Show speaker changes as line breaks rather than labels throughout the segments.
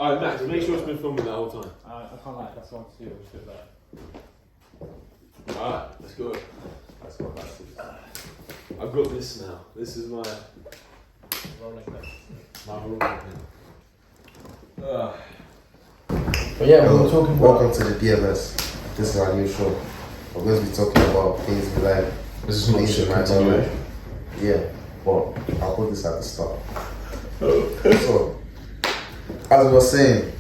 Alright, Max, make sure it's been filming that whole time.
I can't lie, that's what I want to do. Just do that.
Alright, let's go.
That's what I like.
I've got this now. This is my
Rolling thing.
rolling pin.
But yeah, we were talking about... Welcome to the DMS. This is our new show. We're going to be talking about things we like.
This is not shit continuation.
Yeah, but I'll put this at the start. So, as we were saying,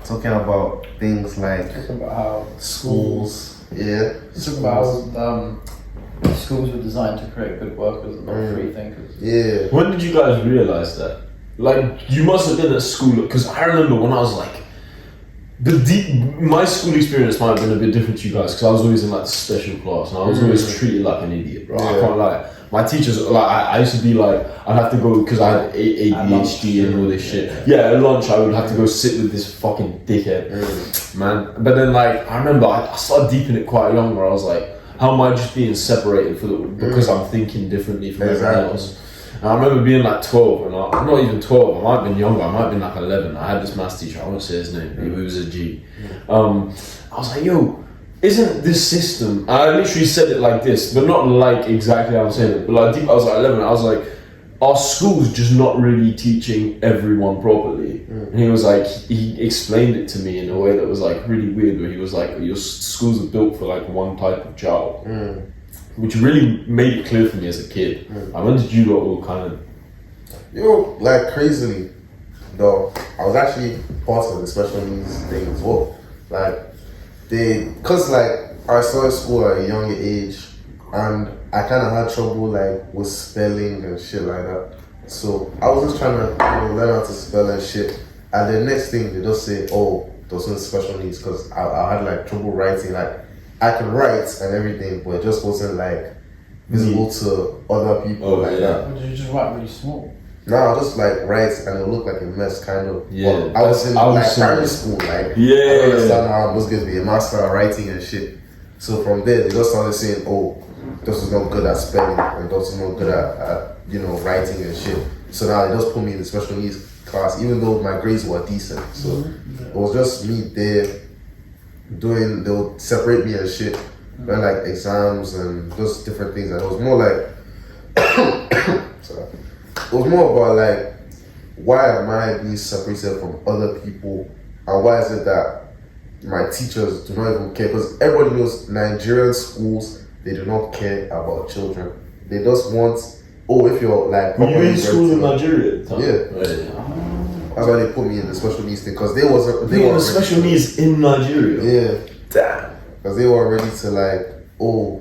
talking about things like
Talking about how
schools,
talking about how schools were designed to create good workers and not free thinkers.
Yeah.
When did you guys realise that? Like, you must have been at school, because I remember when I was like, my school experience might have been a bit different to you guys, because I was always in like the special class, and I was always treated like an idiot, bro. I can't lie. My teachers, like, I used to be like, I'd have to go, because I had ADHD and all this shit. Yeah, at lunch I would have to go sit with this fucking dickhead, man. But then, like, I remember I started deep in it quite young, where I was like, how am I just being separated because I'm thinking differently from everyone else? And I remember being like 12, and I'm not even 12, I might have been younger, I might have been like 11. I had this maths teacher, I won't say his name, he was a G. I was like, yo, isn't this system, and I literally said it like this, but not like exactly how I'm saying it, but like deep, I was like 11, I was like, our school's just not really teaching everyone properly. And he was like, he explained it to me in a way that was like really weird, where he was like, your schools are built for like one type of child. Which really made it clear for me as a kid. When did you all kind of...
Yo, like crazily, though, I was actually part of the special needs thing as well. Like, cause like, I started school at a younger age, and I kind of had trouble like with spelling and shit like that. So I was just trying to learn how to spell and shit. And the next thing they just say, oh, those are special needs, cause I had like trouble writing. Like, I could write and everything, but it just wasn't like visible to other people that.
Or did you just write really small?
No, I just like write and it looked like a mess, kind of.
Yeah.
But I was in primary school, like I understand how I was going to be a master at writing and shit. So from there, they just started saying, "Oh, this is not good at spelling, and this is not good at writing and shit." So now they just put me in the special needs class, even though my grades were decent. So it was just me there. They'll separate me and shit, then like exams and just different things, and it was more like it was more about like, why am I being separated from other people, and why is it that my teachers do not even care? Because everybody knows Nigerian schools, they do not care about children. They just want, if you're like...
Were you in school in Nigeria at the time?
Yeah. That's why they put me in the special needs thing, because they were
in the special needs in Nigeria?
Yeah.
Damn.
Because they were ready to like,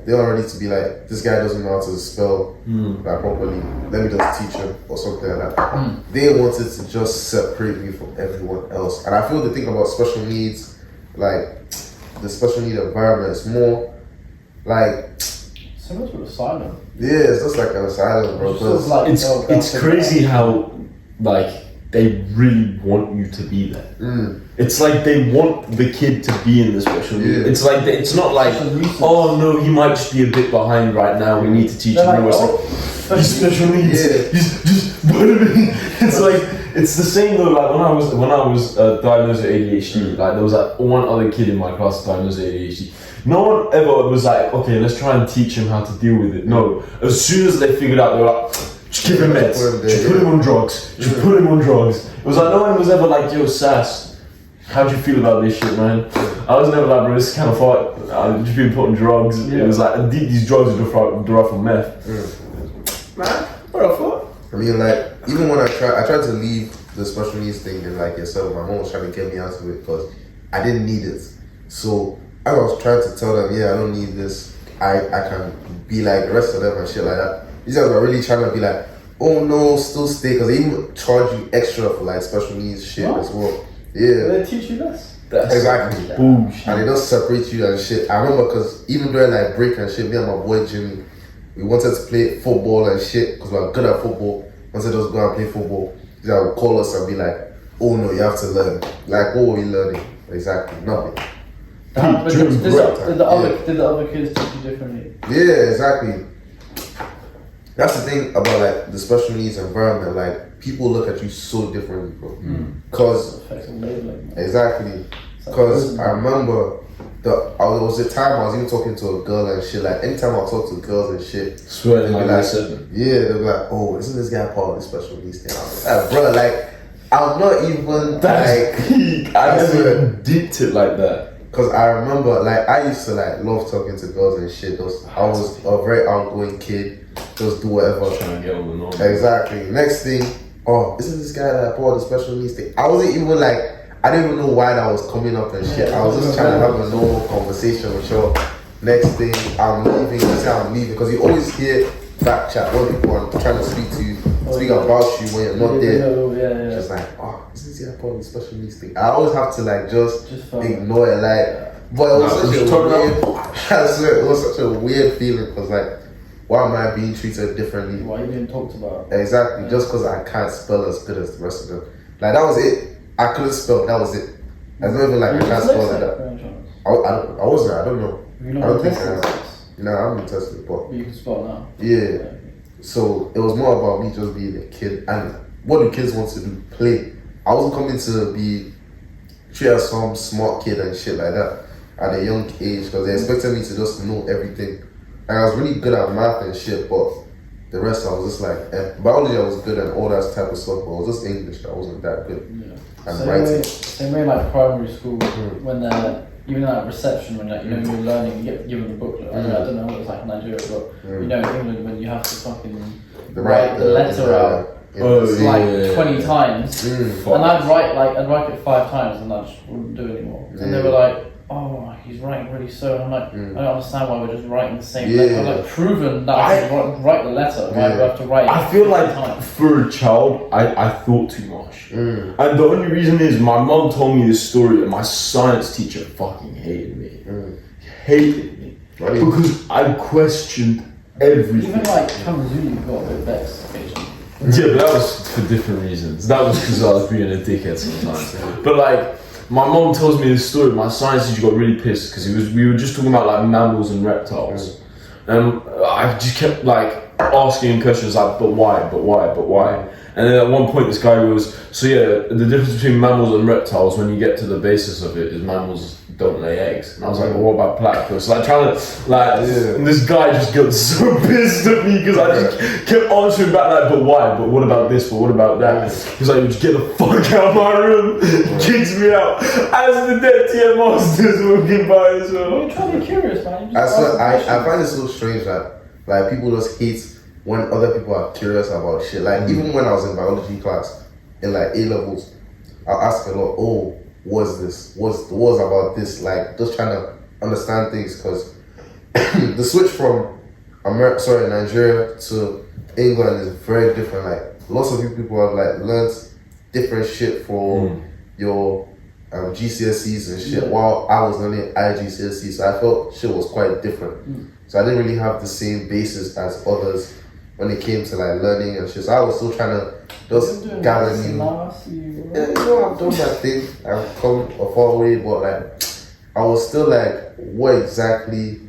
they were ready to be like, this guy doesn't know how to spell like properly, let me just teach him or something like that. They wanted to just separate me from everyone else. And I feel the thing about special needs, like the special need environment, is more like...
Similar to asylum.
Yeah, it's just like an asylum, bro.
It's crazy how like they really want you to be there. It's like they want the kid to be in the special needs. It's like it's not like, oh no, he might just be a bit behind right now, we need to teach him. It's like, he's special needs. Just what do you mean? It's like, it's the same though. Like when I was diagnosed with ADHD, like there was like one other kid in my class diagnosed with ADHD. No one ever was like, okay, let's try and teach him how to deal with it. No, as soon as they figured out, they were like, just give him meds, just put him on drugs, just put him on drugs. It was like, no one was ever like, yo, Sass, how do you feel about this shit, man? I was never like, bro, this is kind of fucked. I've just been put on drugs. It was like, these drugs are derived from meth. Man, what the fuck?
I mean, like, even when I tried to leave the special needs thing in like yourself, my mom was trying to get me out of it because I didn't need it. So I was trying to tell them, I don't need this. I can be like the rest of them and shit like that. These guys were really trying to be like, oh no, still stay, because they even charge you extra for like special needs shit as well. Yeah.
They teach you less.
Exactly.
Bullshit.
And they don't separate you and shit. I remember because even during like break and shit, me and my boy Jimmy, we wanted to play football and shit because we were good at football. Wanted to just go and play football. They would call us and be like, oh no, you have to learn. Like, what were we learning? Exactly, nothing.
Did the other kids teach you differently?
Yeah, exactly. That's the thing about like the special needs environment. Like people look at you so differently, bro. Cause
Affects the labeling.
exactly,
It's like
cause
prison.
I remember there was a time I was even talking to a girl and shit. Like anytime I talk to girls and shit,
Swearing
they'll
like
be like,
I said.
yeah, they'll be like, oh, isn't this guy part of the special needs thing? I was like, bro, like I'm not even
That's
like,
peak. I
That's
never
it.
even dipped it like that.
cause I remember like I used to like love talking to girls and shit. I was a very outgoing kid, just do whatever.
Trying to get all the normal.
Exactly. Next thing, oh, isn't this guy that part of the special needs thing? I wasn't even like, I didn't even know why that was coming up and shit. I was just trying to have a normal conversation with you. Next thing, I'm leaving. You say I'm leaving because you always hear back chat when people are trying to speak to you, speak about you when you're not there.
Yeah.
Just like, oh, isn't this guy part of the special needs thing? I always have to like just
felt
ignore it, like. But it was
Nah,
such
just
a
turn
weird. I swear, it was such a weird feeling because like, why am I being treated differently?
Why are you being talked about?
Exactly, just because I can't spell as good as the rest of them. Like that was it. I couldn't spell. That was it. It's not even like I can't spell like that. I wasn't. I don't know.
You
I don't think
so.
I. No, I haven't tested, but
You can spell now.
yeah. So it was more about me just being a kid and what do kids want to do? Play. I wasn't coming to be treated as some smart kid and shit like that at a young age because they expected me to just know everything. Like I was really good at math and shit, but the rest I was just like, biology I was good and all that type of stuff, but it was just English that wasn't that good.
Yeah.
And
Same
writing.
same way like primary school when they're even at reception when like, you know you're learning, you get given the booklet. I don't know what it's like in Nigeria, but you know in England when you have to fucking write the letter out. It's like 20 times, and I'd write it 5 times, and I just wouldn't do it anymore. And they were like, "Oh, he's writing really slow." And I'm like, "I don't understand why we're just writing the same letter." I'm like, "Proven that I can write the letter. Why do I have to write it?"
I feel
50
like
times?
for a child, I thought too much. And the only reason is my mum told me this story and my science teacher fucking hated me. Hated me.
Right.
Because I questioned everything.
Even like Kamazulu got a bit vexed occasionally.
Yeah, but that was for different reasons. That was because I was being a dickhead sometimes. But like, my mom tells me this story. My science teacher got really pissed because we were just talking about like mammals and reptiles, and I just kept like asking him questions like, but why? And then at one point, this guy goes, so yeah, the difference between mammals and reptiles, when you get to the basis of it, is mammals don't lay eggs. And I was like, well, what about platypus? Like trying to, like, and this guy just got so pissed at me because I just kept answering back like, but why? But what about this? But what about that? He's like, just get the fuck out of my room. Kicks me out. As the dead TM monsters walking by as well.
You're trying to be curious, man. You
I
just
swear,
ask
I find it so strange that like people just hate when other people are curious about shit. Like even when I was in biology class in like A levels, I'll ask a lot, oh, what's this? What's about this? Like just trying to understand things because the switch from Nigeria to England is very different. Like lots of you people have like learned different shit for your GCSEs and shit while I was learning IGCSE, so I felt shit was quite different. So I didn't really have the same basis as others when it came to like learning and shit. So I was still trying to just gather new. Yeah, you know, I've done that thing. I've come a far way, but like I was still like, what exactly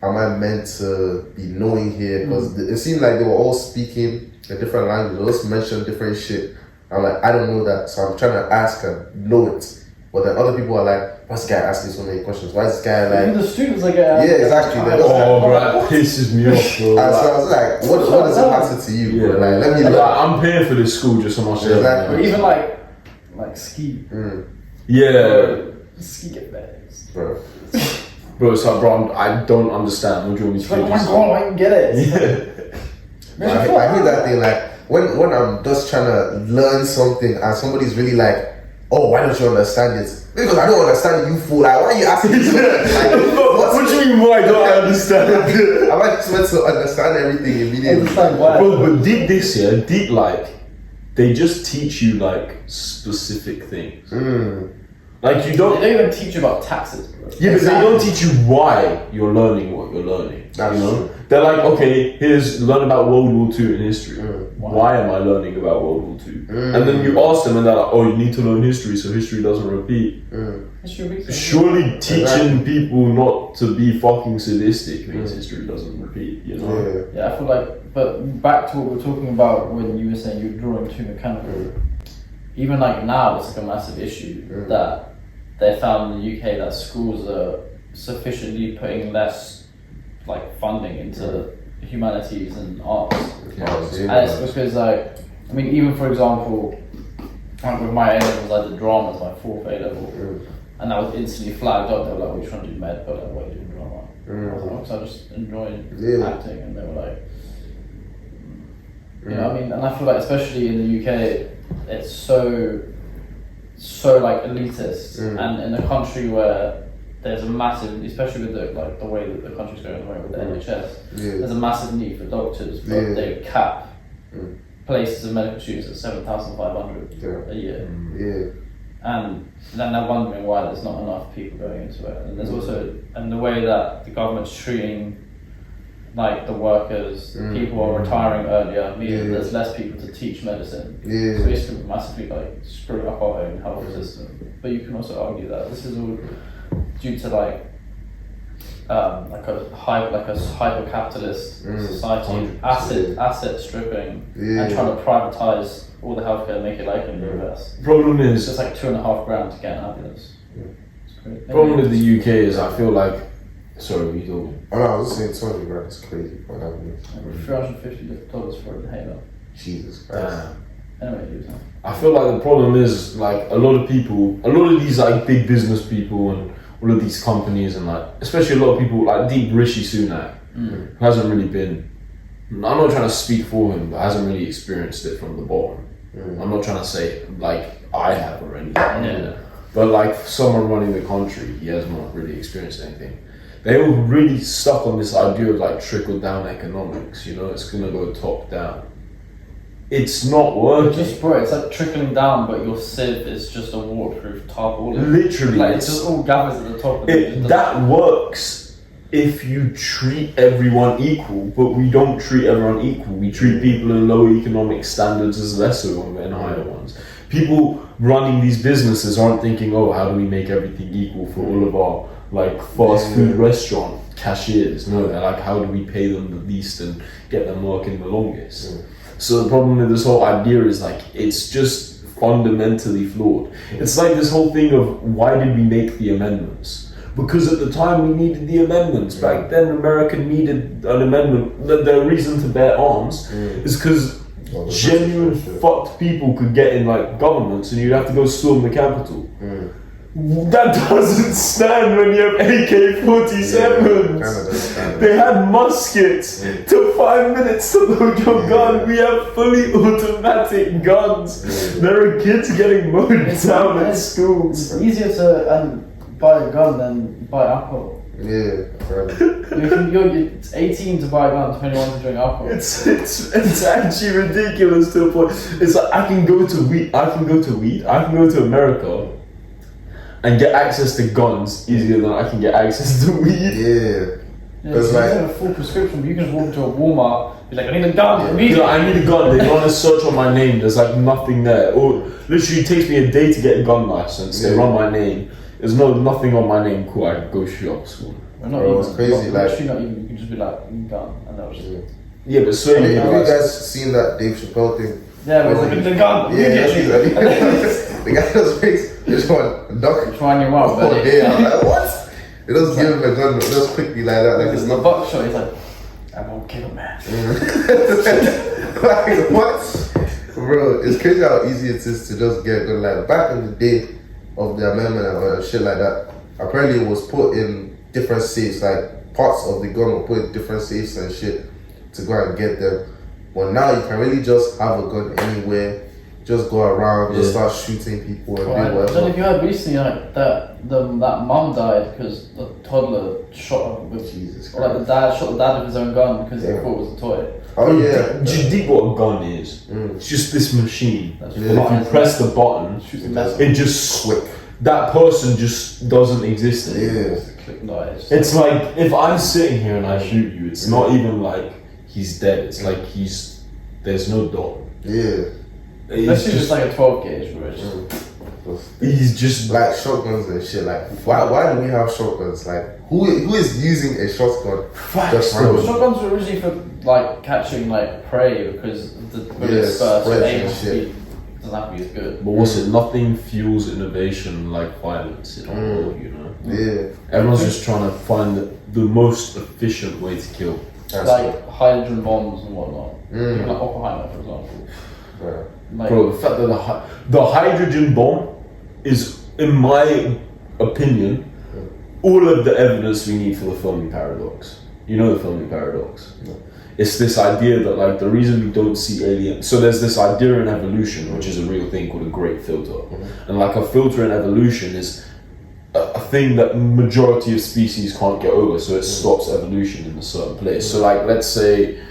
am I meant to be knowing here? Because it seemed like they were all speaking a different language. They just mentioned different shit. I'm like, I don't know that, so I'm trying to ask and know it. But then other people are like, why's this guy asking so many questions? Why is this guy like...
Even the students like...
yeah, exactly.
Oh, bro, that pisses me off, bro.
So I was like, what does it matter to you, bro? Like, let me
Like,
learn.
I'm paying for this school just so much.
Exactly.
Or even like ski.
Yeah.
Ski get bags.
Bro.
Bro, it's like, bro, I don't understand. What do you want me to
Like,
do?
oh my god, I can get it.
Yeah.
I hate that thing, like, when I'm just trying to learn something and somebody's really like, oh, why don't you understand it? Because I don't understand you, fool. Like, why are you asking me? Like,
What do you mean, why don't I understand?
I'm like just meant to understand everything immediately.
Understand why.
Bro, but deep this year, deep like, they just teach you like specific things. Like you
They
don't.
don't even teach you about taxes, bro.
Yeah, but they
Exactly.
don't teach you why you're learning what you're learning.
That's
you know,
true.
They're like, okay, here's learn about World War II in history. Why am I learning about World War II? And then you ask them, and they're like, oh, you need to learn history so history doesn't repeat. Surely teaching people not to be fucking sadistic means history doesn't repeat, you know?
Yeah, I feel like, but back to what we were talking about when you were saying you're drawing too mechanical. Even like now, it's like a massive issue that they found in the UK that schools are sufficiently putting less like funding into humanities and arts. And it's because like, I mean, even for example, like with my A-levels, I did drama as my 4th A-level. And that was instantly flagged up. They were like, "What are you trying to do med?" But like, "What are you doing drama?" I was like, "Oh, 'cause I just enjoy acting." And they were like, "You know, what I mean." And I feel like, especially in the UK, it's so like elitist, and in a country where there's a massive, especially with the way that the country's going at the moment with the NHS, there's a massive need for doctors, but they cap places of medical students at 7,500 a year. And then they're wondering why there's not enough people going into it. And there's also, and the way that the government's treating like the workers, people are retiring earlier, meaning there's less people to teach medicine. So it's massively like screwing up our own health system. But you can also argue that this is all due to like a hyper-capitalist society, asset stripping, and trying to privatize all the healthcare and make it like in the US.
Problem is,
it's just like $2,500 to get an ambulance. It's crazy.
Problem with the UK is I feel like, sorry, what are you talking?
Oh no, I was just saying $20,000 is crazy for an ambulance.
$350 for an inhaler.
Jesus Christ.
Anyway,
I feel like the problem is like a lot of these like big business people and all of these companies and like, especially a lot of people like deep Rishi Sunak, who hasn't really been, I'm not trying to speak for him, but hasn't really experienced it from the bottom. I'm not trying to say like I have or anything, but like someone running the country, he has not really experienced anything. They all really stuck on this idea of like trickle down economics, you know, it's gonna go top down. It's not working.
It's like trickling down, but your sieve is just a waterproof tarpaulin.
Literally,
like it's just all gathers at the top.
That works if you treat everyone equal, but we don't treat everyone equal. We treat people in low economic standards as lesser and higher ones. People running these businesses aren't thinking, oh, how do we make everything equal for all of our like fast food restaurant cashiers? No, they're like, how do we pay them the least and get them working the longest? So the problem with this whole idea is like, it's just fundamentally flawed. It's like this whole thing of why did we make the amendments? Because at the time we needed the amendments. Back then America needed an amendment. The reason to bear arms is because genuine fucked people could get in like governments and you'd have to go storm the Capitol. That doesn't stand when you have AK-47s. They had muskets. Took 5 minutes to load your gun. We have fully automatic guns. There are kids getting mowed down at schools.
It's easier to buy a gun than buy alcohol. It's 18 to buy a gun, 21 to drink alcohol.
It's actually ridiculous to a point. It's like I can go to America and get access to guns easier than I can get access to weed.
Because you have a full prescription, but you can just walk into a Walmart, be like, I need a gun immediately.
I need a gun. They run a search on my name. There's like nothing there. Or literally it takes me a day to get a gun license. They run my name. There's nothing on my name. Cool, I can go shoot up school.
It's crazy.
Not even. You can just be like, gun, and that was just it.
Yeah, but so
have you guys seen that Dave Chappelle thing?
Yeah, but it's like the gun.
The guy just makes this one duck.
Trying you out, but
I'm like, what? It doesn't give him a gun, just quickly like that. Like it's not
buckshot. He's like, I won't kill a man.
Like what? Bro, it's crazy how easy it is to just get a gun. Like back in the day of the amendment and shit like that, apparently it was put in different safes. Like parts of the gun were put in different safes and shit to go and get them. Well, now you can really just have a gun anywhere. Just go around, just start shooting people and do whatever.
I don't know if you heard recently, like that mum died because the toddler shot her with
Jesus Christ.
Or like the dad shot the dad with his own gun because he thought it was a toy.
Oh yeah.
Do you dig what a gun is? It's just this machine.
That's
And if you press the button, it just
quick.
that person just doesn't exist anymore.
Yeah.
It's like if I'm sitting here and I shoot you, it's not even like he's dead. It's like there's no dot.
Yeah.
That's just like a 12 gauge, bro.
He's just
like shotguns and shit. Like why do we have shotguns? Like who is using a shotgun?
facts.
Shotguns were originally for like catching like prey because the bullets first aim doesn't have to be as good.
But what's it? Nothing fuels innovation like violence in our world, you know.
Yeah.
Everyone's just trying to find the most efficient way to kill.
Like hydrogen bombs and whatnot. Even like Oppenheimer, for example.
Right.
Like,
Bro, the fact that the hydrogen bomb is, in my opinion, all of the evidence we need for the Fermi paradox. You know the Fermi paradox?
No.
It's this idea that like the reason we don't see aliens. So there's this idea in evolution, which is a real thing called a great filter, and like a filter in evolution is a thing that majority of species can't get over. So it stops evolution in a certain place. So like let's say.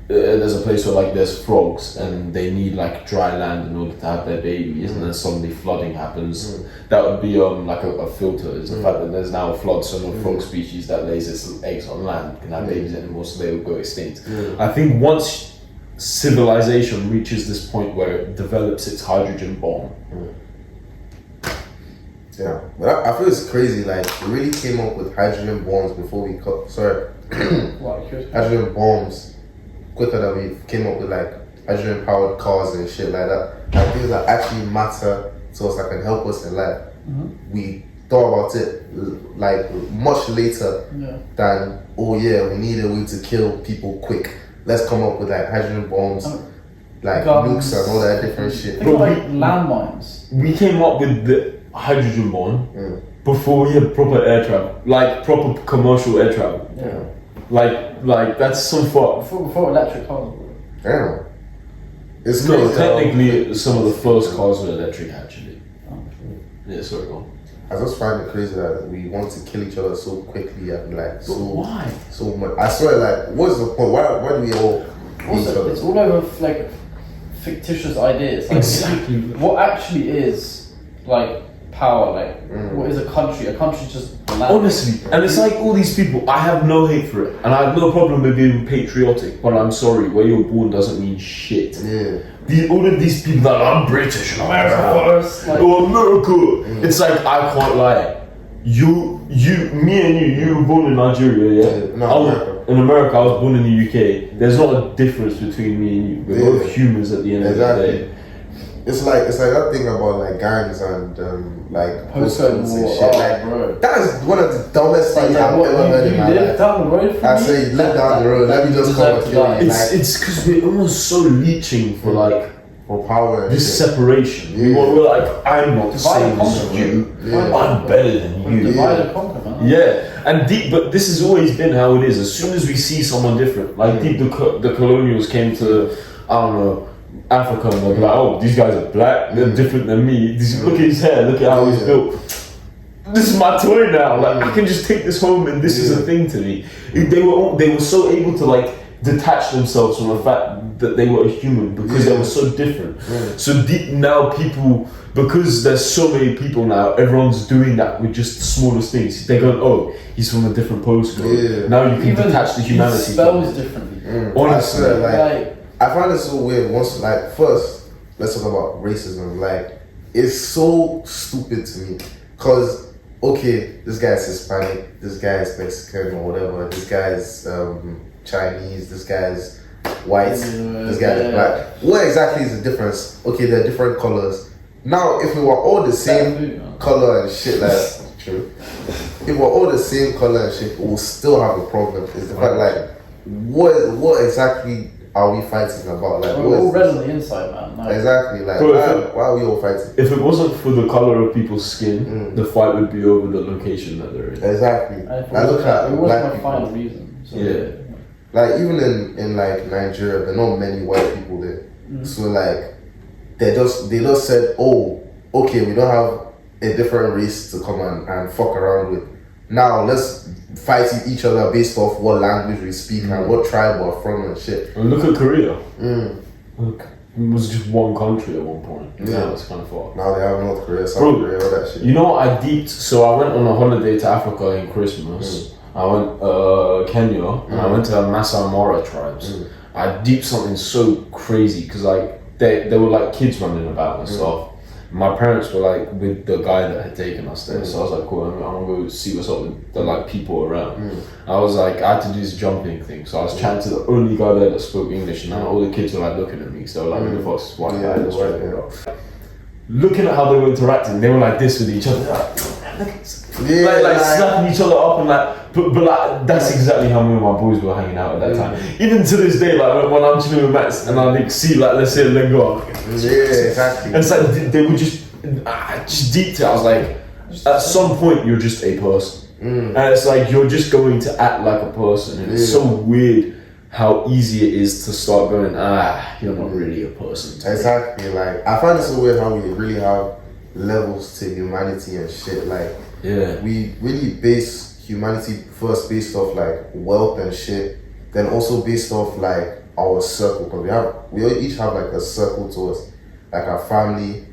There's a place where like there's frogs and they need like dry land in order to have their babies, and then suddenly flooding happens. That would be like a filter. Is the fact that there's now a flood, so no frog species that lays its eggs on land can have babies anymore, so they will go extinct. I think once civilization reaches this point where it develops its hydrogen bomb.
Yeah, but I feel it's crazy. Like we really came up with hydrogen bombs before we hydrogen bombs. Quicker than we came up with like hydrogen powered cars and shit like that. Like things that actually matter to us that can help us in life. We thought about it like much later than we need a way to kill people quick. Let's come up with like hydrogen bombs, like nukes and all that different shit.
Think of like landmines.
We came up with the hydrogen bomb before we had proper air travel, like proper commercial air travel.
Yeah.
Like that's some fuck.
Before electric cars.
Damn. It's
No,
crazy.
technically some of the first cars were electric actually. Yeah, sorry, go on.
I just find it crazy that we want to kill each other so quickly and like
But why?
so much. I swear, like, what's the point? Why do we all hate each
Also,
other?
it's all over like fictitious ideas. Like,
Exactly.
What actually is like power? Like, what is a country? A country just land.
Honestly, and it's like all these people, I have no hate for it, and I have no problem with being patriotic, but I'm sorry, where you're born doesn't mean shit.
Yeah.
All of these people that are British, America,
First, like,
America. It's like, I can't lie. Me and you were born in Nigeria, yeah?
No,
in America, I was born in the UK. There's not a difference between me and you. We're both humans at the end of the day.
It's like that thing about like gangs and like
postcode
postcodes
war.
and shit. Like
Bro.
that is one of the dumbest things I've ever heard in my
live
life.
down the road from
I
me?
say live down the road. Let me just come and kill you. Like,
It's because we're almost so leeching for like
for power and
this
shit.
separation.
Yeah.
We're like, I'm not the
Divide
same
and
as
conquer.
you.
Yeah.
I'm better than you.
Divide and conquer, man.
Yeah, and deep, but this has always been how it is. As soon as we see someone different, like deep, the colonials came to, I don't know, Africa, and they're like, oh, these guys are black, they're different than me. Look at his hair, look at how he's built. This is my toy now. Like I can just take this home, and this is a thing to me. They were so able to like detach themselves from the fact that they were a human because they were so different. So deep now, people, because there's so many people now, everyone's doing that with just the smallest things. They go, oh, he's from a different postcode.
Yeah.
Now you can
Even
detach the humanity.
spells differently.
Honestly,
I swear,
Like,
I find it so weird. Once, like, first, let's talk about racism. Like, it's so stupid to me. Cause, okay, this guy's Hispanic, this guy's Mexican or whatever, this guy's Chinese, this guy's white, this guy's black. What exactly is the difference? Okay, they're different colors. Now, if we were all the same color and shit, like, true. If we're all the same color and shit, we'll still have a problem. It's the fact, like, what exactly are we fighting about? Like,
we're all red on the inside, man. Like,
exactly, like,
Bro,
why are we all fighting?
if it wasn't for the color of people's skin, the fight would be over the location that they're in.
Exactly.
and if
I look at
it wasn't
black
my
people.
final reason. So,
Yeah.
Like, even in like Nigeria, there are not many white people there. So like, they just said, oh, okay, we don't have a different race to come and fuck around with. Now let's fight each other based off what language we speak and what tribe we're from and shit.
And look at Korea. Look, was just one country at one point.
Yeah.
Now it's kind of far.
Now they have North Korea, South
Bro,
Korea, all that shit.
You know what I deeped? So I went on a holiday to Africa in Christmas. I went Kenya and I went to the Masai Mara tribes. I deeped something so crazy because like they were like kids running about and stuff. My parents were like with the guy that had taken us there, so I was like, cool, I'm gonna go see what's up with the like people around. I was like, I had to do this jumping thing, so I was chatting to the only guy there that spoke English, and now all the kids were like looking at me, so they were like, who the fuck's this white guy that's talking about? Looking at how they were interacting, they were like this with each other, like slapping each other up and like, but like that's exactly how me and my boys were hanging out at that time. Even to this day, like when I'm chilling with Max and I like see like let's say Lingua.
Yeah, exactly.
And it's like they were just deep to. I was like, at some point you're just a person, and it's like you're just going to act like a person, and it's so weird how easy it is to start going, you're not really a person.
Exactly. Like I find it so weird how we really have levels to humanity and shit. Like we really base humanity first based off like wealth and shit, then also based off like our circle, because we each have like a circle to us, like our family,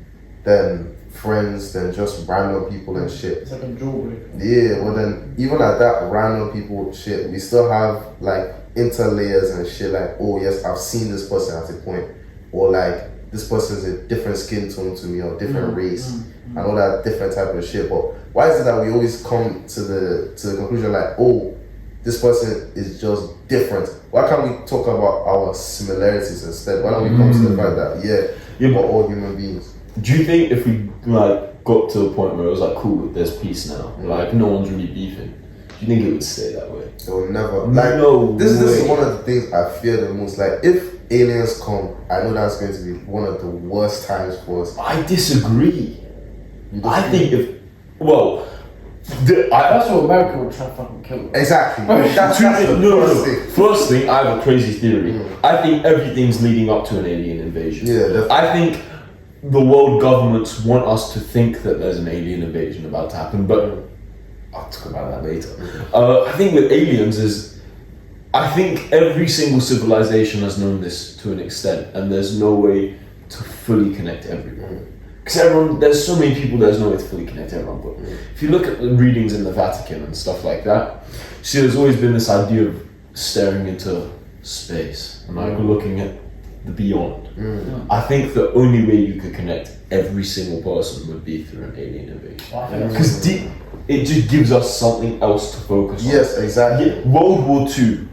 then friends, then just random people and shit.
It's like a jewelry.
Yeah, well then even at that random people shit, we still have like interlayers and shit, like, oh yes, I've seen this person at a point, or like this person's a different skin tone to me or different race and all that different type of shit. But why is it that we always come to the conclusion like, oh, this person is just different? Why can't we talk about our similarities instead? Why don't we come to the fact that we're all human beings?
Do you think if we like got to a point where it was like, cool, there's peace now, like no one's really beefing, do you think it would stay that way?
It will never. Like this is one of the things I fear the most. Like if aliens come, I know that's going to be one of the worst times for us.
I disagree. I think
that's what America would try to fucking kill them.
Exactly. That's the
First thing, I have a crazy theory. I think everything's leading up to an alien invasion.
Yeah, definitely.
I think the world governments want us to think that there's an alien invasion about to happen, but I'll talk about that later. I think with aliens I think every single civilization has known this to an extent, and there's no way to fully connect everyone. Because there's so many people, there's no way to fully connect everyone. But if you look at the readings in the Vatican and stuff like that, see, there's always been this idea of staring into space and like looking at the beyond. I think the only way you could connect every single person would be through an alien invasion. Because it just gives us something else to focus on.
Yes, exactly.
Yeah, World War II,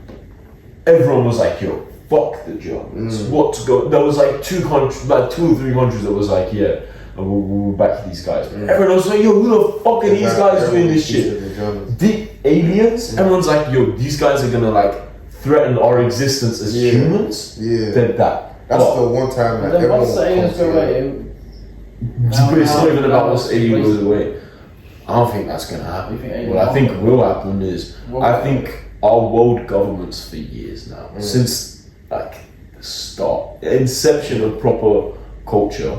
everyone was like, yo, fuck the Germans. What's going? There was like 2 or 3 countries that was like, yeah, and we'll back these guys. Everyone was like, yo, who the fuck are these guys doing this shit? The aliens, everyone's like, yo, these guys are gonna like threaten our existence as humans. Then that's
the one time that
then
everyone
once the aliens go away,
but it's not even about once the alien goes away. I don't think that's gonna happen. What I think will happen is, I think our world governments for years now, since like the start, the inception of proper culture,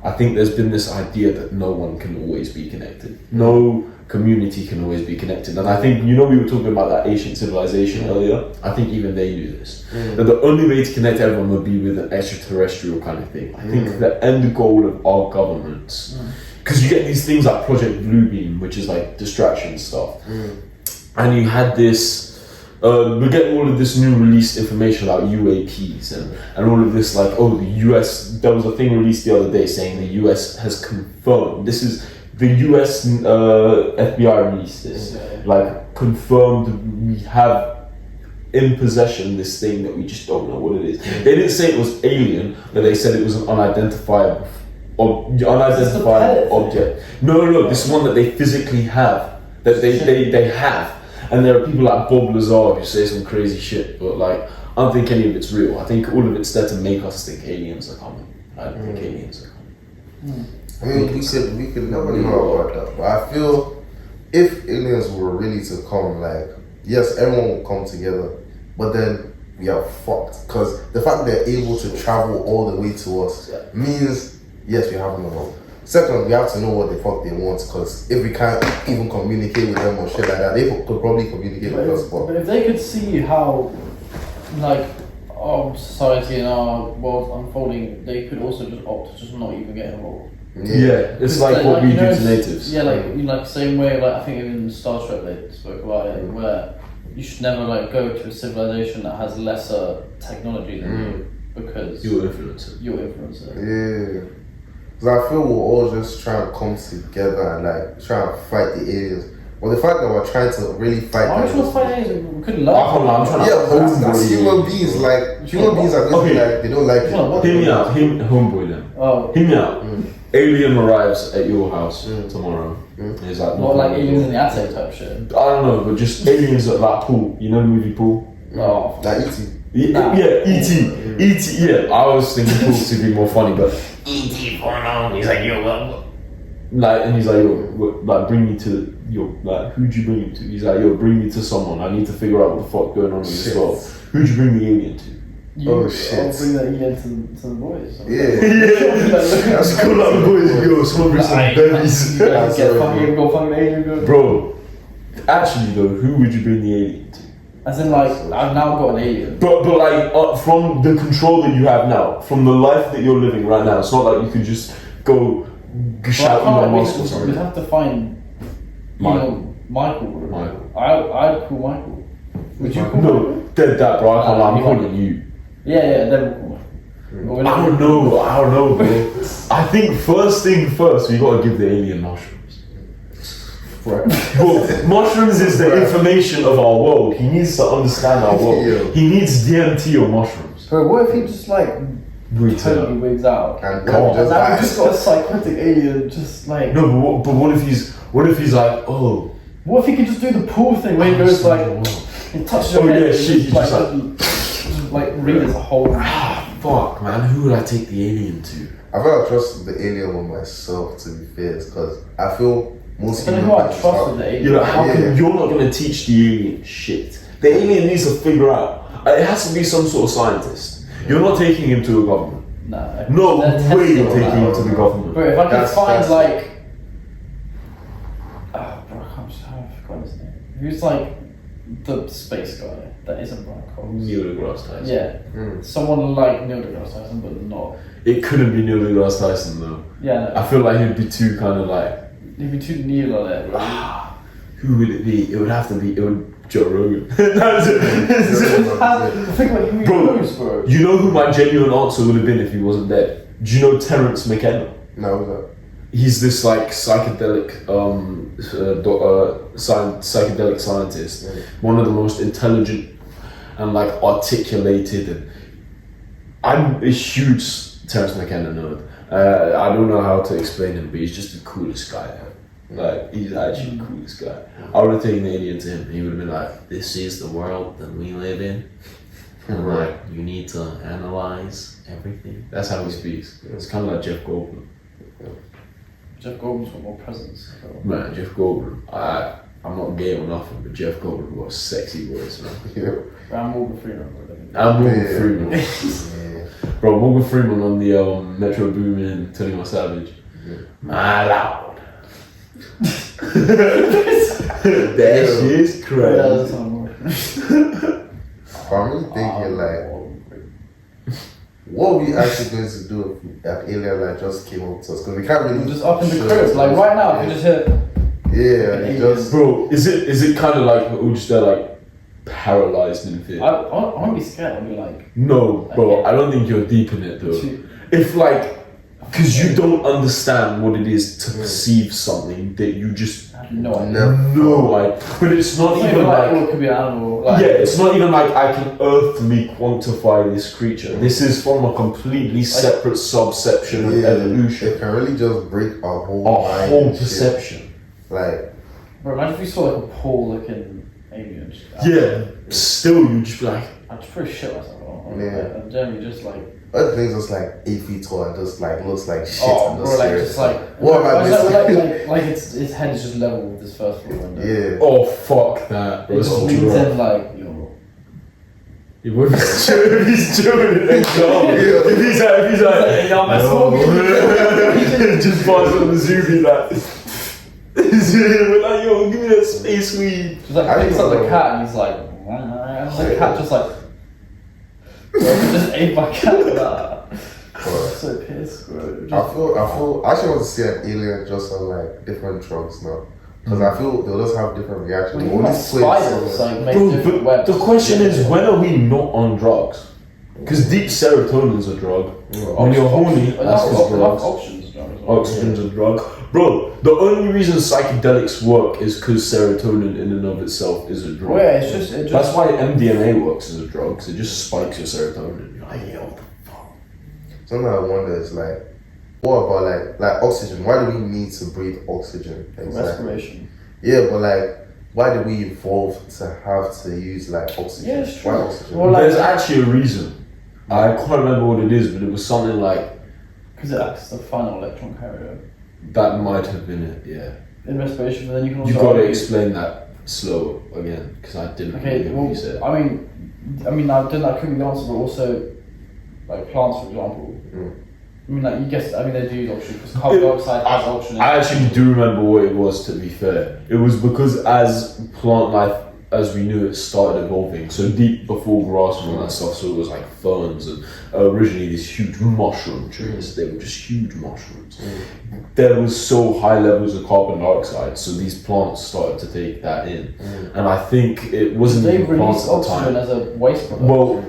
I think there's been this idea that no one can always be connected. No community can always be connected. And I think, we were talking about that ancient civilization earlier. I think even they knew this. That the only way to connect everyone would be with an extraterrestrial kind of thing. I think the end goal of our governments, because you get these things like Project Bluebeam, which is like distraction stuff. And you had this, we're getting all of this new released information about UAPs and all of this, like, oh, the US, there was a thing released the other day saying the US has confirmed, this is, the US FBI released this, like, confirmed we have in possession this thing that we just don't know what it is. They didn't say it was alien, but they said it was an unidentified object. No, this is one that they physically have, that they have. And there are people like Bob Lazar who say some crazy shit, but like, I don't think any of it's real. I think all of it's there to make us think aliens are coming. I don't think aliens are coming.
I mean, we could never know about that. But I feel if aliens were really to come, like, yes, everyone will come together, but then we are fucked. Because the fact they're able to travel all the way to us means, yes, we have no hope. Second, we have to know what the fuck they want, because if we can't even communicate with them or shit like that, they could probably communicate with us.
But if they could see how, like, society and our world unfolding, they could also just opt to just not even get involved.
Yeah, it's like what we do to natives.
Yeah, like the same way. Like I think in Star Trek they spoke about it, where you should never like go to a civilization that has lesser technology than you because
You'll influence it.
you'll influence it.
Yeah. Because I feel we're all just trying to come together and like trying to fight the aliens. Well, the fact that we're trying to really fight
Why
them.
would you fight aliens? We couldn't
I
learn.
can't lie, I'm trying to
Yeah, but that's
homeboy
human
you.
beings. Like human beings are going to be
Okay.
like they don't like it.
Hear me out, homeboy them.
Oh,
Hear me out. Alien arrives at your house tomorrow. And he's like,
not like aliens in the attic type shit.
I don't know, but just aliens at that pool. You know the movie Pool?
Oh,
Like E.T.
Yeah, E.T. E.T. Yeah, I was thinking Pool to be more funny, but E.T. going on. He's like, yo, what? Like, and he's like, yo, like, bring me to your, like, who'd you bring him to? He's like, yo, bring me to someone. I need to figure out what the fuck going on with this
Shit.
girl. Who'd you bring the alien to?
Oh, shit.
I'll bring that alien to the boys.
Yeah.
That's cool, like the boys, yo, someone bring some berries.
Get fucking go fucking alien. Go.
Bro, actually though, who would you bring the alien to?
As in, like, I've now got an alien.
But like from the control that you have now, from the life that you're living right now, it's not like you could just go shout Elon Musk or
We'd
something.
have to find, Michael.
Michael.
I'd call Michael. Would you call
No,
Michael?
dead that, bro. I can't lie, I'm
you
calling you.
Yeah, then we'll call Michael. But we're
I
not-
don't know, bro. I think first thing first, we gotta give the alien mushrooms.
Right.
Bro, mushrooms is the information of our world. He needs to understand our world.
Yeah.
He needs DMT or mushrooms.
Bro, what if he just like totally wigs out?
And
Come on.
just
Now we
like,
just got a psychotic alien, just like.
No, but what if he's like, oh,
What if he could just do the pool thing where he goes like, he touches your
Oh,
head
yeah,
and
shit,
just,
you
like,
just
like read as a whole.
fuck, man, who would I take the alien to?
I feel I trust the alien with myself, to be fair, because I feel most
I don't
human
know who I
beings
trust
are-
with the alien.
You know, how
Yeah.
come you're not gonna teach the alien shit? The alien needs to figure out. It has to be some sort of scientist. You're not taking him to a government.
Nah,
No
they're
way
testing
you're
on
taking
that.
him to the government.
Bro, if I could
That's-
find
that's-
like, bro, I can't just forgot his name. Who's like the space guy that isn't Brian Cox?
Neil deGrasse Tyson.
Yeah, someone like Neil deGrasse Tyson, but not.
It couldn't be Neil deGrasse Tyson though.
Yeah, no.
I feel like he'd be too kind of like.
He'd be too Neil on it. Bro.
Who would it be? It would have to be. It would Joe Rogan.
Think about who he
Bro,
knows, bro.
You know who my genuine answer would have been if he wasn't dead? Do you know Terence McKenna?
No, what's that?
He's this like psychedelic psychedelic scientist, one of the most intelligent and like articulated. And I'm a huge Terence McKenna nerd. I don't know how to explain him, but he's just the coolest guy ever. Like he's actually the coolest guy. I would have taken the alien to him. He would have been like, "This is the world that we live in, and like you need to analyze everything." That's how he speaks. It's kind of like Jeff Goldblum.
Jeff Goldblum's got more presence. I feel.
Man, Jeff Goldblum. I'm not gay or nothing, but Jeff Goldblum got a sexy voice, man.
Yeah.
I'm Morgan Freeman, bro.
And Morgan
Yeah.
Freeman.
Yeah.
Bro, Morgan Freeman on the Metro Boomin 21 Savage. My lord. That shit is
Yeah,
crazy.
that's not Morgan.
I'm really thinking like, what are we actually going to do if an alien like just came up to us? Because we can't really
We're just up in the
show
crib.
it.
Like right now, if you just hit.
Yeah, we just
Bro, is it kind of like we're just there like paralyzed in fear?
I won't be scared. I'll be like.
No, bro, I don't think you're deep in it though. If like, because you don't understand what it is to perceive something that you just
I have no idea.
never.
know, like, but it's not
It's not
even like,
oh, it could be an animal. Like,
yeah, it's not even like I can earthly quantify this creature. This is from a completely separate subsection of
Yeah,
evolution,
it can really just break our whole
our
mind
whole
and shit.
perception.
Like,
Bro, imagine if you saw like a pole-looking alien. Just,
Yeah, still you just be like,
I'd just probably shit myself.
Yeah.
I'm generally just like.
other things just like 8 feet tall and just like looks like shit.
Oh,
and
bro, like
serious.
just like.
What am I
like its head is just level with this first floor window.
Yeah.
oh fuck that, bro.
It
It's
just
all
leans
drunk.
in like, yo.
He wouldn't if he's chilling in the car. If he's like,
Yo, my
no. Just buys on the zoo, be like, we're like, yo, give me that space weed.
Just like
I
picks
don't
up the
know.
cat and he's like, and the cat just like. Just ate my cat with that.
But
So pissed, bro.
I actually want to see an alien just on like different drugs now. Because I feel they'll just have different reactions.
Well, you
Only
got spiders, like, make
Bro,
different
but
webs.
the question is, when are we not on drugs? Because deep serotonin's a drug. When you're horny, that's a drug.
Options, drugs.
Oxygen's a drug. Bro, the only reason psychedelics work is because serotonin in and of itself is a drug.
Well, yeah, it just.
That's why MDMA works as a drug, because it just spikes your serotonin. You're like, yo, what the fuck?
Something I wonder is like, what about like oxygen? Why do we need to breathe oxygen? Exactly.
Respiration.
Yeah, but like, why did we evolve to have to use like oxygen?
Yeah, it's true.
Why oxygen?
Well, like-
There's actually a reason. I can't remember what it is, but it was something like,
Because it acts as the final electron carrier
that might have been it, yeah.
in respiration, but then you can also.
You gotta
argue-
explain that slow again, because I didn't
Okay,
really know what
well,
you said.
I mean, I don't. That could be the answer, but also, like plants, for example. I mean, like you guessed. I mean, they do use oxygen because carbon dioxide has oxygen.
I actually do remember what it was, to be fair. It was because as plant life, as we knew it, started evolving. So deep before grass and all that stuff, so it was like ferns and originally these huge mushroom trees. They were just huge mushrooms. There was so high levels of carbon dioxide, so these plants started to take that in. And I think it wasn't
They
even plants
release
at the time.
oxygen as a waste product.
Well,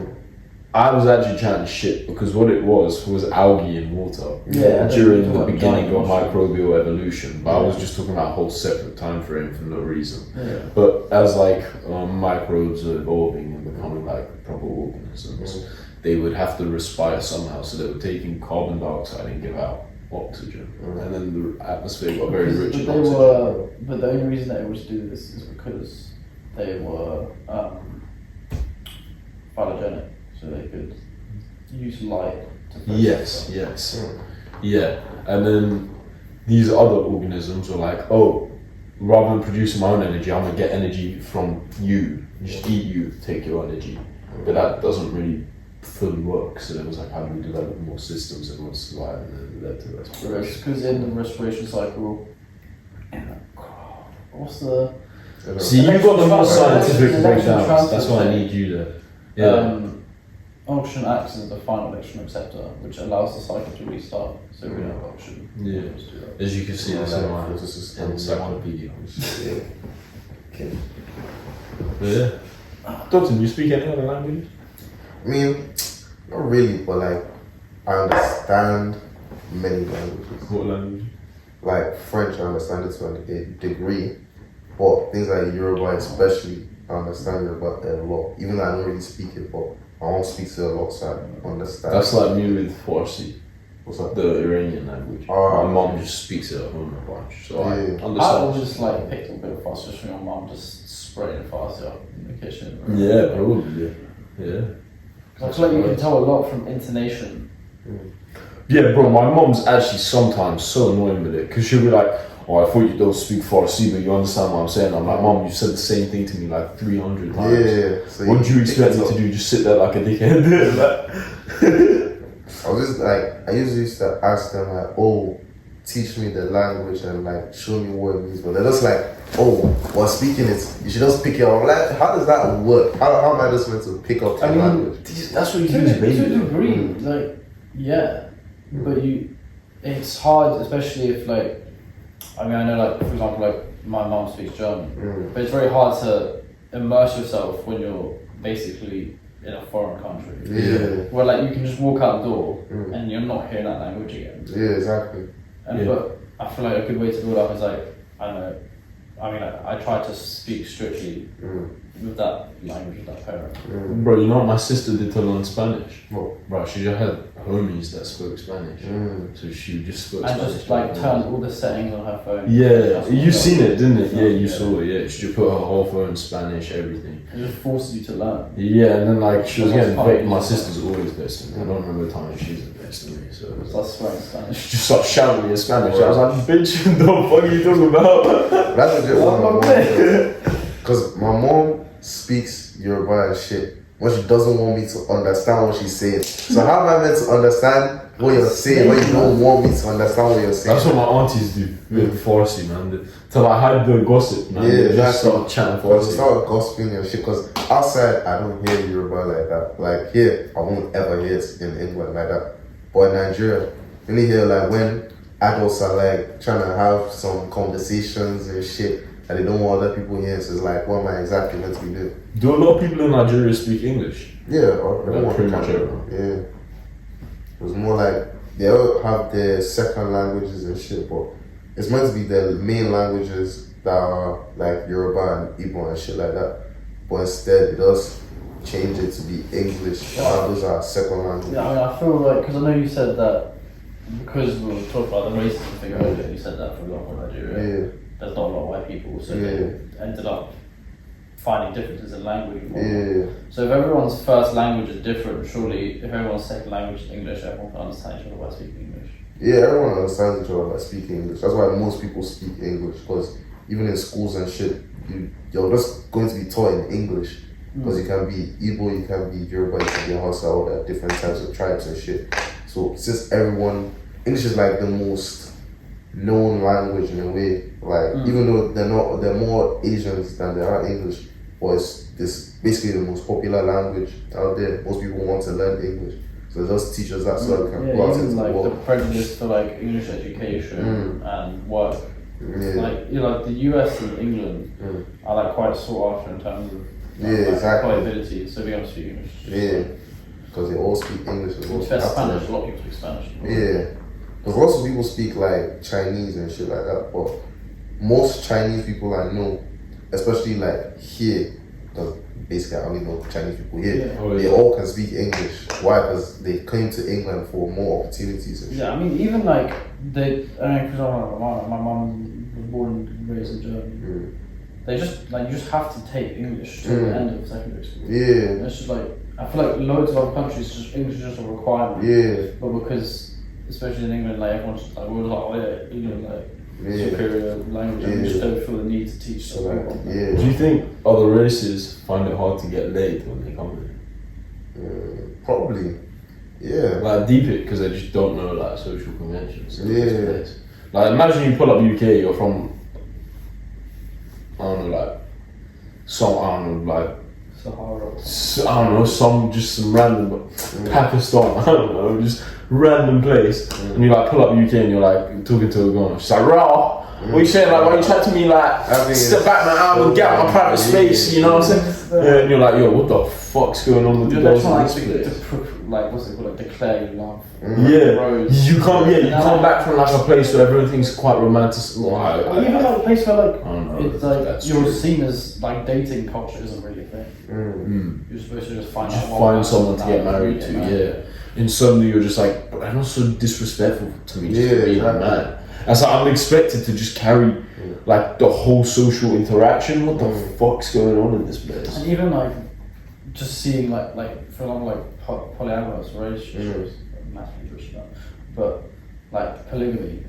I was actually chatting shit because what it was algae in water
Yeah,
during the
that's
beginning of
giant
microbial evolution. But I was just talking about a whole separate time frame for no reason.
yeah.
But as like microbes are evolving and becoming like proper organisms, they would have to respire somehow. So they were taking carbon dioxide and give out oxygen, and then the atmosphere got very rich in
But they
oxygen.
were. But the only reason they were to do this is because they were phylogenic, so they could use light to process
Yes,
stuff.
yes. Yeah, and then these other organisms were like, oh, rather than producing my own energy, I'm gonna get energy from you. Just eat you, take your energy. But that doesn't really fully work. So it was like, how do we develop more systems that would survive, and then it led to respiration.
Because in the respiration cycle, what's the
See, you got the more scientific
Electron
breakdowns.
transfer.
That's why I need you there. Yeah.
oxygen acts as the final electron acceptor, which allows the cycle to restart. So we have oxygen.
Yeah.
Just do that.
As you can see, this is my
This is
encyclopedia.
Okay.
But yeah. Dalton, you speak any other languages?
I mean, not really, but like, I understand many languages.
What language?
Like French, I understand it to a degree, but things like Yoruba, especially, I understand Yoruba a lot. Even though I don't really speak it, but I won't speak to it a lot, so I understand.
That's like me with Farsi.
What's that?
The Iranian language.
Oh.
My mom just speaks it at home a bunch, so I
Yeah.
understand.
I always like picked up a bit of fast just from your mum just spraying fast up in the kitchen.
Yeah, probably. Yeah.
I feel like you can tell a lot from intonation.
Yeah, bro. My mom's actually sometimes so annoying with it because she'll be like, "Oh, I thought you don't speak Farsi, but you understand what I'm saying." I'm like, "Mom, you said the same thing to me like 300 times.
Yeah. So
What do you expect
pick
me
it
to
up.
do? Just sit there like a dickhead?"
I was just like, I usually used to ask them like, oh, teach me the language and like show me what it means. But they're just like, oh, while speaking it, you should just pick it up. Like, how does that work? How am I just meant to pick up the
I mean,
language?
That's what you
To
use,
a
baby.
degree, like, yeah. But it's hard, especially if like, I mean, I know like, for example, like my mum speaks German, but it's very hard to immerse yourself when you're basically in a foreign country.
Yeah.
Where like you can just walk out the door and you're not hearing that language again.
Yeah, exactly.
And
Yeah.
but I feel like a good way to build up is like, I don't know. I mean, I try to speak strictly with that language, with that parent.
Bro, you know what my sister did to learn Spanish?
What?
Bro, she just had homies that spoke Spanish, so she just spoke
And
Spanish.
just like turn all the settings on her phone.
Yeah,
Just
you seen it, didn't it?
Yeah,
Yeah, you
yeah.
saw it. Yeah, she just put her whole phone in Spanish, everything.
It just forces you to learn.
Yeah, and then like she was
That's
getting
fine.
vexed. My sister's always vexed me. I don't remember the time she's vexed me. So it was
So
like,
that's swearing Spanish.
she just started shouting at me in Spanish. I was like, bitch, the fuck are you talking about?
That's a good one.
Oh,
My
man.
mom, because my mom speaks Yoruba and shit when she doesn't want me to understand what she's saying. So how am I meant to understand what you're saying when you don't want me to understand what you're saying?
That's what my aunties do with Farsi, man. Till I hide the gossip, man.
Yeah,
They just
exactly.
start chatting
Because
Farsi.
it's not gossiping and shit. Because outside, I don't hear Yoruba like that. Like here, I won't ever hear it in England like that. But in Nigeria, you only hear like when adults are like trying to have some conversations and shit and they don't want other people here. So it's like, what am I exactly meant to be doing?
Do a lot of people in Nigeria speak English?
Yeah,
Pretty much everyone.
Yeah. It was more like they all have their second languages and shit, but it's meant to be their main languages that are like Yoruba and Igbo and shit like that. But instead, it does change it to be English. Those are second languages.
Yeah, I mean, I feel like, because I know you said that, because we were talking about the racism thing earlier, you said that, for example, in Nigeria, there's not a lot of white people, so they ended up finding differences in language. So if everyone's first language is different, surely if everyone's second language is English, everyone can understand each other by speaking English.
Yeah, everyone understands each other by speaking English. That's why most people speak English, because even in schools and shit, you're just going to be taught in English. Because you can be Igbo, you can be Yoruba, you can be Hausa, all that different types of tribes and shit. So since everyone, English is like the most known language in a way. Like even though they're more Asians than there are English, but it's basically the most popular language out there. Most people want to learn English. So they just teach us that so that we can go out into
like
the world.
the prejudice for like English education and work. Like like the US and England are like quite sought after in terms of
exactly.
employability. So we have to speak English.
Yeah, because they all speak English as well.
Spanish. A lot of people speak Spanish.
Yeah, because lots of people speak like Chinese and shit like that. But most Chinese people I know, especially like here, because basically I only know Chinese people here. They all can speak English. Why? Because they came to England for more opportunities and shit.
Yeah, I mean, even like they, I mean, for example, my mum was born and raised in Germany. They just like, you just have to take English to the end of secondary school. Yeah, and it's just like, I feel like loads of other countries just English is just a requirement. Yeah, but because especially in England, like everyone's just like, we're like, oh yeah, England like superior language, and we just don't feel the need to teach people.
Do you think other races find it hard to get laid when they come here?
Probably. Yeah.
Like deep it because they just don't know like social conventions. Like imagine you pull up UK, you're from I don't know, like Sahara. I don't know, some random Pakistan, I don't know, just random place. And you like pull up UK and you're like talking to a girl. She's like, raw. What you saying? Like, why you chat to me like, step back my arm and get out of my private space, you know what I'm saying? Yeah, and you're like, yo, what the fuck's going on with the girls in this place?
Like, what's it called? Like, declare your love.
You come back from like a place where everything's quite romantic.
Even like a place where like, it's like, you're seen as like dating culture isn't really a thing. You're supposed to just find
someone to get married to, And suddenly you're just like, but that's so disrespectful to me, just being a man. And so I'm expected to just carry like the whole social interaction. What the fuck's going on in this place?
And even like just seeing like for example like polyamorous relationships, massively pushing that, but like polygamy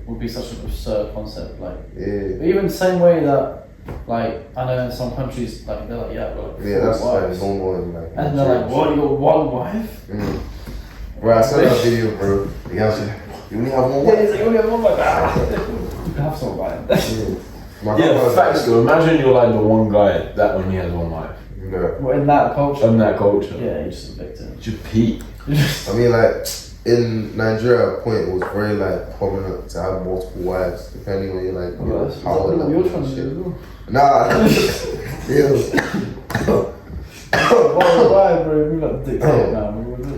would be such an absurd concept. Like even the same way that like I know in some countries like they're like
that's wives. Like normal and like
and they're like, what, you got one wife?
Bro, I saw that video, bro. The guy was like, you only have one wife?
Yeah, he's like, you only have one wife. You can have some wife.
Facts though. Imagine you're like the one guy that only has one wife.
Well, in that culture. Yeah, you're just a victim.
Just Pete.
I mean, like in Nigeria, at a point it was very like prominent to have multiple wives, depending on your like power level.
You're trying to do
Nah.
Why, bro? We're not dictating now.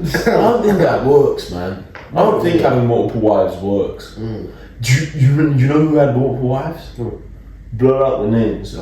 I don't think that works, man. I don't think having multiple wives works. Do you know who had multiple wives? Blur out the names.